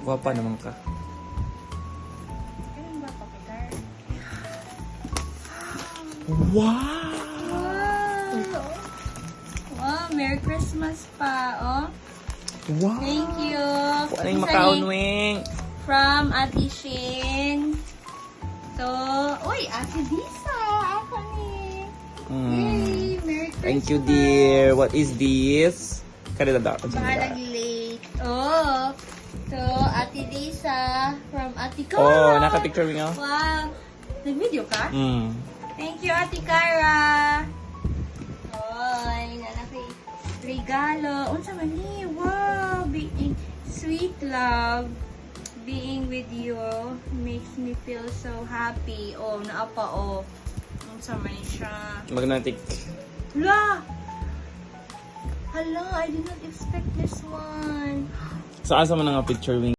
Guwapa naman ka. Kailan ba papitar? Wow! Wow! Wow, Merry Christmas pa, oh. Wow! Thank you. Ano yung Isa makaon, ni- Wing? From Ate Shin. So, uy, Ate Lisa. Ako ni. Yay, Merry Christmas. Thank you, dear. What is this? Kanila daw. Bahalag late. Oh. So, Ate Lisa from Ate Cara. Oh, naka-picture Wing, oh. Wow. Nag-video ka? Thank you, Ate Cara. Oy, nalaki. Regalo. Unsa man ni? Wow, being sweet love. Being with you makes me feel so happy. Oh, naapa oh. Unsa man siya? Magnetic. Hala! Hala, I did not expect this one. Saan sa mga picture, Wing?